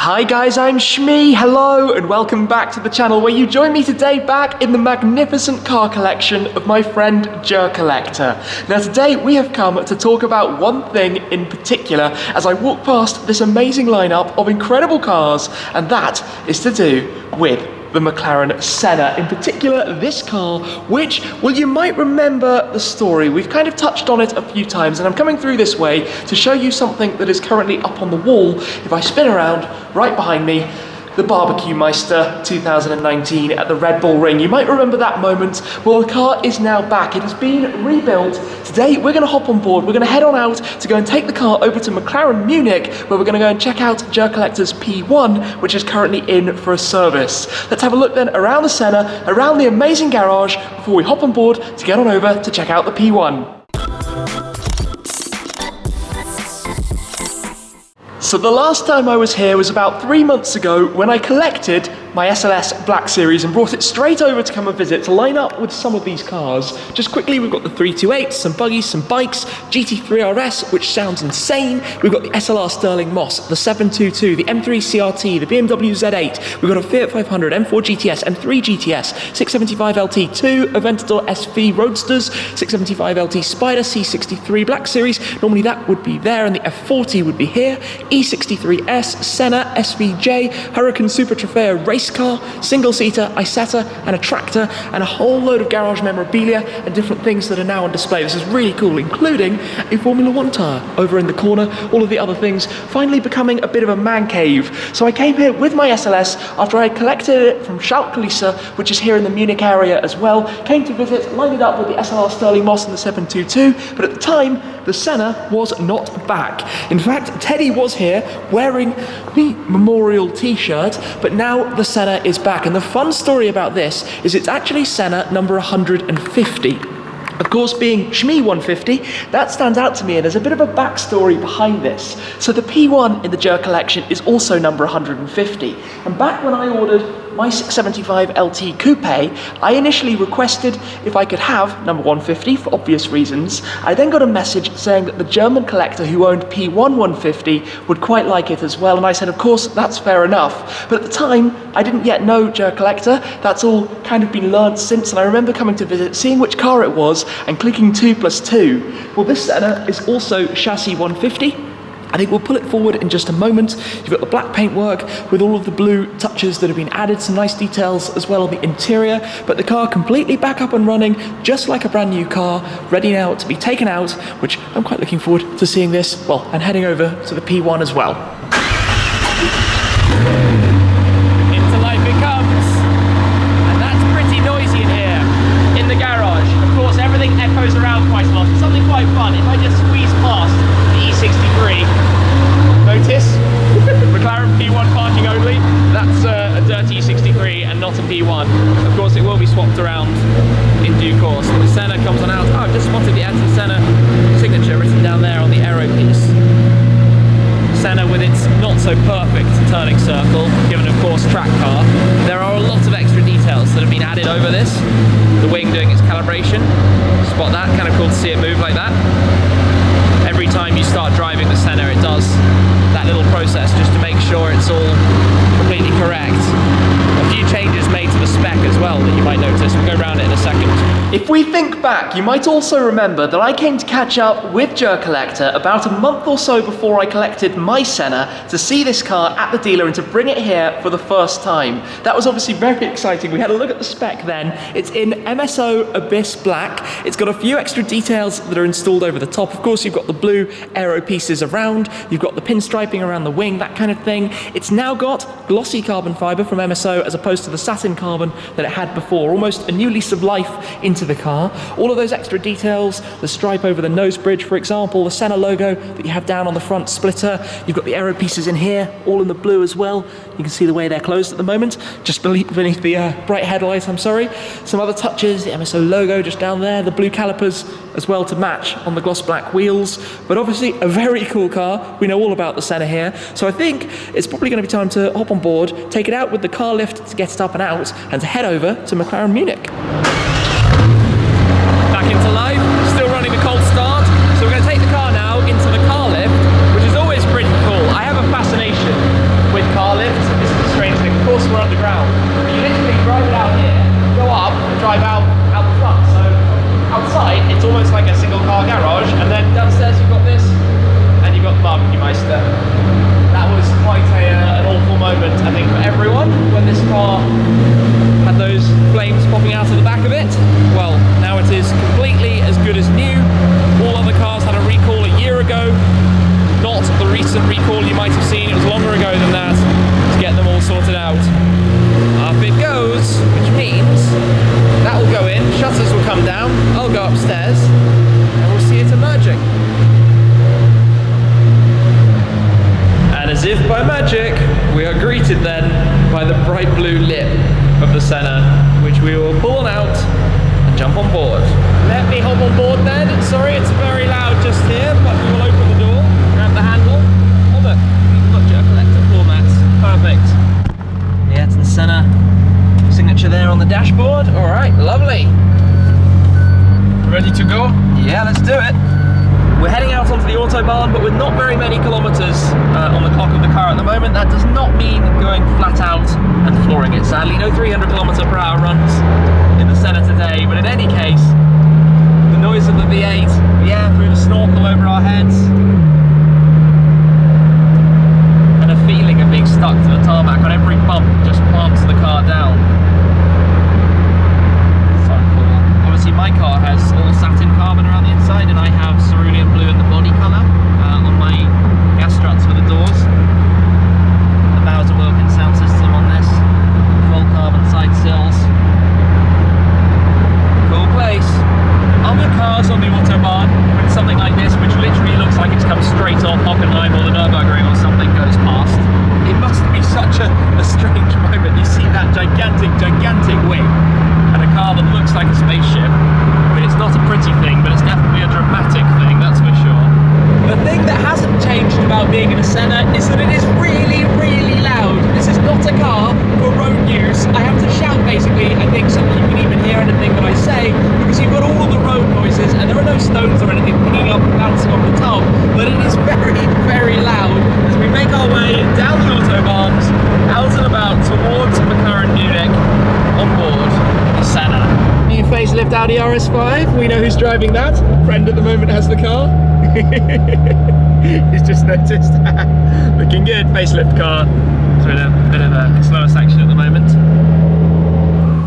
Hi guys, I'm Shmee, hello and welcome back to the channel where you join me today back in the magnificent car collection of my friend GerCollector. Now today we have come to talk about one thing in particular as I walk past this amazing lineup of incredible cars, and that is to do with the McLaren Senna, in particular this car, which, well, you might remember the story. We've kind of touched on it a few times, and I'm coming through this way to show you something that is currently up on the wall. If I spin around, right behind me, the Barbecue Meister 2019 at the Red Bull Ring. You might remember that moment. Well, the car is now back. It has been rebuilt. Today, we're going to hop on board. We're going to head on out to go and take the car over to McLaren Munich, where we're going to go and check out GerCollector's P1, which is currently in for a service. Let's have a look then around the Senna, around the amazing garage, before we hop on board to get on over to check out the P1. So the last time I was here was about 3 months ago when I collected my SLS Black Series and brought it straight over to come and visit, to line up with some of these cars. Just quickly, we've got the 328s, some buggies, some bikes, GT3 RS, which sounds insane. We've got the SLR Sterling Moss, the 722, the M3 CRT, the BMW Z8. We've got a Fiat 500, M4 GTS, M3 GTS, 675 LT, 2 Aventador SV Roadsters, 675 LT Spider, C63 Black Series. Normally that would be there, and the F40 would be here. E63S, Senna, SVJ, Hurricane Super Trofeo race car, single-seater, Isetta, and a tractor, and a whole load of garage memorabilia and different things that are now on display. This is really cool, including a Formula 1 tyre over in the corner, all of the other things finally becoming a bit of a man cave. So I came here with my SLS after I collected it from Schalke, which is here in the Munich area as well, came to visit, lined it up with the SLR Sterling Moss and the 722, but at the time, the Senna was not back. In fact, Teddy was here wearing the memorial t-shirt, but now the Senna is back. And the fun story about this is it's actually Senna number 150. Of course, being Shmee 150, that stands out to me, and there's a bit of a backstory behind this. So the P1 in the GerCollection is also number 150. And back when I ordered my 675 LT Coupe, I initially requested if I could have number 150 for obvious reasons. I then got a message saying that the German collector who owned P1 150 would quite like it as well, and I said, of course, that's fair enough. But at the time, I didn't yet know GerCollector. That's all kind of been learnt since, and I remember coming to visit, seeing which car it was, and clicking 2+2. Well, this Senna is also chassis 150. I think we'll pull it forward in just a moment. You've got the black paintwork with all of the blue touches that have been added, some nice details as well on the interior, but the car completely back up and running, just like a brand new car, ready now to be taken out, which I'm quite looking forward to seeing this, well, and heading over to the P1 as well. Into life it comes, and that's pretty noisy in here, in the garage. Of course, everything echoes around quite a lot. It's something quite fun. If I just squeeze past the E63, notice McLaren P1 parking only. That's a dirty E63 and not a P1. Of course, it will be swapped around in due course. The Senna comes on out. Oh, I've just spotted the Ayrton Senna signature written down there on the aero piece. Senna with its not so perfect turning circle, given of course track car. There are a lot of extra details that have been added over this. The wing doing its calibration. Spot that, kind of cool to see it move like that. Every time you start driving the Senna, it does that little process just to make sure it's all completely correct. A few changes made to the spec as well that you might notice. We'll go around it in a second. If we think back, you might also remember that I came to catch up with GerCollector about a month or so before I collected my Senna to see this car at the dealer and to bring it here for the first time. That was obviously very exciting. We had a look at the spec then. It's in MSO Abyss Black. It's got a few extra details that are installed over the top. Of course, you've got the blue aero pieces around. You've got the pinstriping around the wing, that kind of thing. It's now got glossy carbon fibre from MSO as opposed to the satin carbon that it had before. Almost a new lease of life into the car. All of those extra details, the stripe over the nose bridge, for example, the Senna logo that you have down on the front splitter. You've got the aero pieces in here, all in the blue as well. You can see the way they're closed at the moment, just beneath the bright headlight, I'm sorry. Some other touches, the MSO logo just down there, the blue calipers as well to match on the gloss black wheels. But obviously a very cool car. We know all about the Senna here. So I think it's probably going to be time to hop on board, take it out with the car lift to get it up and out, and to head over to McLaren Munich. Back into life, still running the cold start. So we're going to take the car now into the car lift, which is always pretty cool. I have a fascination with cars. car lift. This is a strange thing. Of course, we're underground. But you literally drive it out here, go up, and drive out the front. So outside, it's almost like a single car garage. And then downstairs, you've got this, and you've got the barbecue meister. That was quite an awful moment, I think, for everyone when this car had those flames popping out of the back of it. Well, now it is completely as good as new. All other cars had a recall a year ago. Not the recent recall you might have seen, it was longer ago than that, to get them all sorted out. Up it goes, which means that will go in, shutters will come down, I'll go upstairs, and we'll see it emerging. And as if by magic, we are greeted then by the bright blue lip of the Senna, which we will pull out and jump on board. Let me hop on board then. Sorry, it's very loud just here, but we will open the door, grab the handle. Oh look, we've got GerCollector floor mats. Perfect. The Ayrton Senna signature there on the dashboard. All right, lovely. Ready to go? Yeah, let's do it. We're heading out onto the Autobahn, but with not very many kilometers on the clock of the car at the moment. That does not mean going flat out and flooring it. Sadly, no 300km/h runs in the Senna today, but in any case, the noise of the V8, the air through the snorkel over our heads, and a feeling of being stuck to the tarmac on every bump just plants the car down. So cool. Obviously my car has all satin carbon around the inside, and I have cerulean blue in the body colour on my gas struts for the doors. The Bowser Wilkins sound system on this, full carbon side sills. Cool place. Other cars on the Autobahn with something like this, which literally looks like it's come straight off Hockenheim or the Nürburgring or something, goes past. It must be such a strange moment. You see that gigantic wing and a car that looks like a spaceship. I mean, it's not a pretty thing, but it's definitely a dramatic thing, that's for sure. The thing that hasn't changed about being in a Senna is that it is really, really loud. This is not a car for road use. I have to shout, basically, I think, so that you can even hear anything that I say, because you've got all of the road noises, and there are no stones or anything picking up and bouncing off the top, but it is very, very loud as we make our way down the Autobahns, out and about towards McLaren Munich, on board the Senna. New facelift Audi RS5, we know who's driving that. Friend at the moment has the car. He's just noticed. Looking good, facelift car. It's in a bit of a slower section at the moment.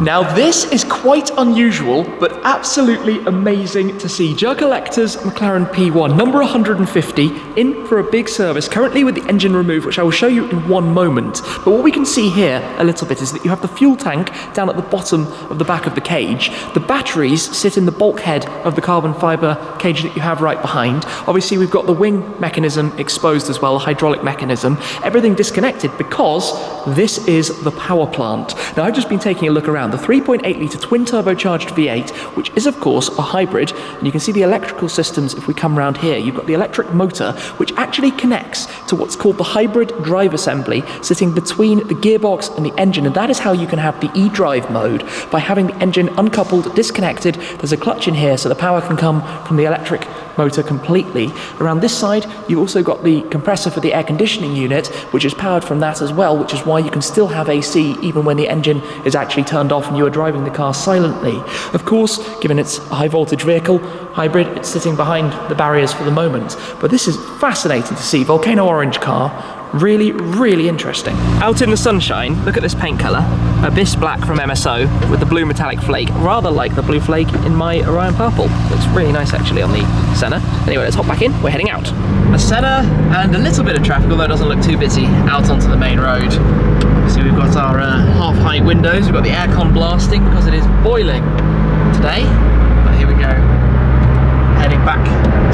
Now this is quite unusual, but absolutely amazing to see. GerCollector's McLaren P1, number 150, in for a big service, currently with the engine removed, which I will show you in one moment. But what we can see here a little bit is that you have the fuel tank down at the bottom of the back of the cage. The batteries sit in the bulkhead of the carbon fibre cage that you have right behind. Obviously we've got the wing mechanism exposed as well, a hydraulic mechanism. Everything disconnected because this is the power plant. Now I've just been taking a look around. The 3.8 litre twin turbocharged V8, which is of course a hybrid, and you can see the electrical systems if we come round here. You've got the electric motor, which actually connects to what's called the hybrid drive assembly, sitting between the gearbox and the engine, and that is how you can have the e-drive mode, by having the engine uncoupled, disconnected. There's a clutch in here so the power can come from the electric motor completely. Around this side, you've also got the compressor for the air conditioning unit, which is powered from that as well, which is why you can still have AC even when the engine is actually turned off and you are driving the car silently. Of course, given it's a high voltage vehicle, hybrid, it's sitting behind the barriers for the moment. But this is fascinating to see. Volcano orange car. Really, really interesting. Out in the sunshine, look at this paint colour. Abyss black from MSO with the blue metallic flake, rather like the blue flake in my Orion purple. Looks really nice actually on the Senna. Anyway, let's hop back in, we're heading out. A Senna and a little bit of traffic, although it doesn't look too busy, out onto the main road. So we've got our half-height windows, we've got the aircon blasting because it is boiling today. But here we go, heading back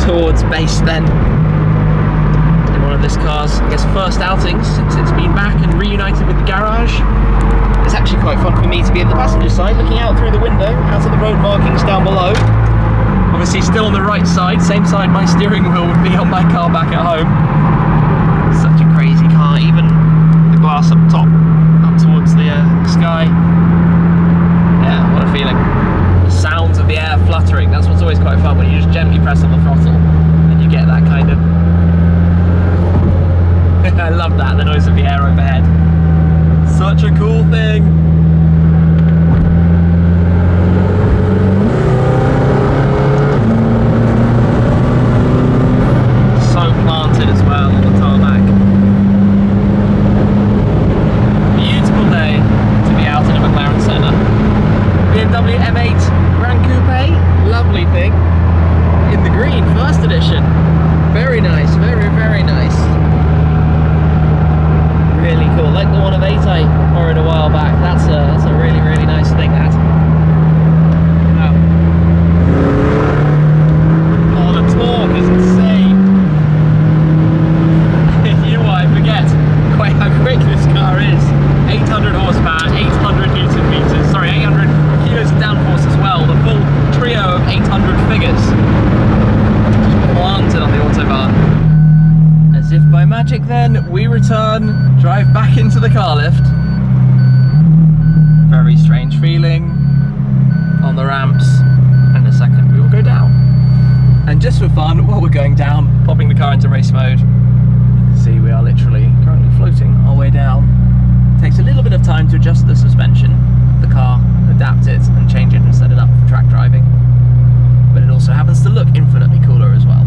towards base then. One of this car's, I guess, first outings since it's been back and reunited with the garage. It's actually quite fun for me to be in the passenger side, looking out through the window, out at the road markings down below. Obviously still on the right side, same side my steering wheel would be on my car back at home. Such a crazy car, even the glass up top, up towards the sky. Yeah, what a feeling. The sounds of the air fluttering, that's what's always quite fun, when you just gently press on the throttle and you get that kind of I love that, the noise of the air overhead. V8 I borrowed a while back. That's a really, really nice thing, that. Wow. Oh, the torque is insane. You know what, I forget quite how quick this car is. 800 horsepower, 800 newton meters, sorry, 800 kilos of downforce as well. The full trio of 800 figures. Just planted on the Autobahn. As if by magic then, we return, drive back into the car lift. Very strange feeling on the ramps. In a second we will go down. And just for fun, while we're going down, popping the car into race mode, you can see we are literally currently floating our way down. Takes a little bit of time to adjust the suspension of the car, adapt it and change it and set it up for track driving. But it also happens to look infinitely cooler as well.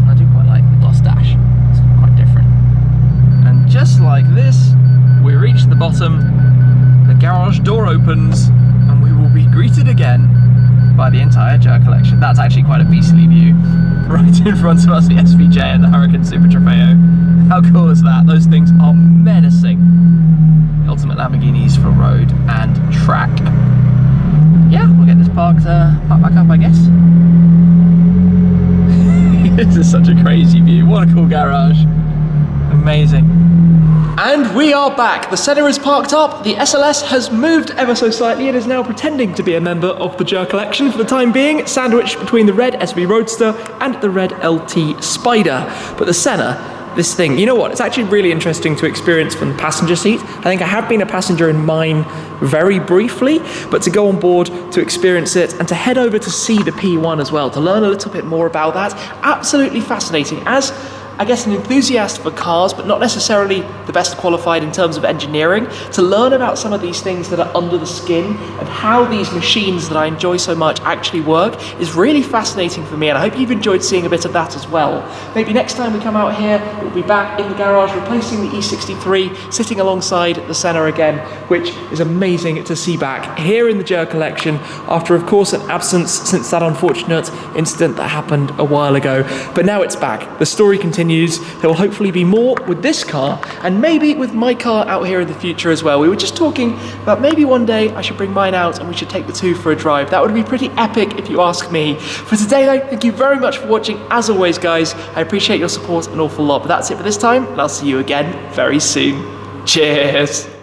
I do quite like the gloss dash, it's quite different. And just like this, we reach the bottom, the garage door opens, and we will be greeted again by the entire GerCollection. That's actually quite a beastly view. Right in front of us, the SVJ and the Hurricane Super Trofeo. How cool is that? Those things are menacing. The ultimate Lamborghinis for road and track. Yeah, we'll get this parked back up, I guess. This is such a crazy view. What a cool garage. Amazing. And we are back. The Senna is parked up, the SLS has moved ever so slightly and is now pretending to be a member of the GerCollection for the time being, sandwiched between the red SV Roadster and the red LT Spider. But the Senna, this thing, you know what, it's actually really interesting to experience from the passenger seat. I think I have been a passenger in mine very briefly, but to go on board, to experience it, and to head over to see the P1 as well, to learn a little bit more about that, absolutely fascinating. As I guess an enthusiast for cars, but not necessarily the best qualified in terms of engineering, to learn about some of these things that are under the skin and how these machines that I enjoy so much actually work is really fascinating for me, and I hope you've enjoyed seeing a bit of that as well. Maybe next time we come out here, we'll be back in the garage replacing the E63, sitting alongside the Senna again, which is amazing to see back here in the GerCollection after, of course, an absence since that unfortunate incident that happened a while ago. But now it's back. The story continues. There will hopefully be more with this car and maybe with my car out here in the future as well. We were just talking about maybe one day I should bring mine out and we should take the two for a drive. That would be pretty epic if you ask me. For today though, thank you very much for watching. As always guys, I appreciate your support an awful lot. But that's it for this time and I'll see you again very soon. Cheers!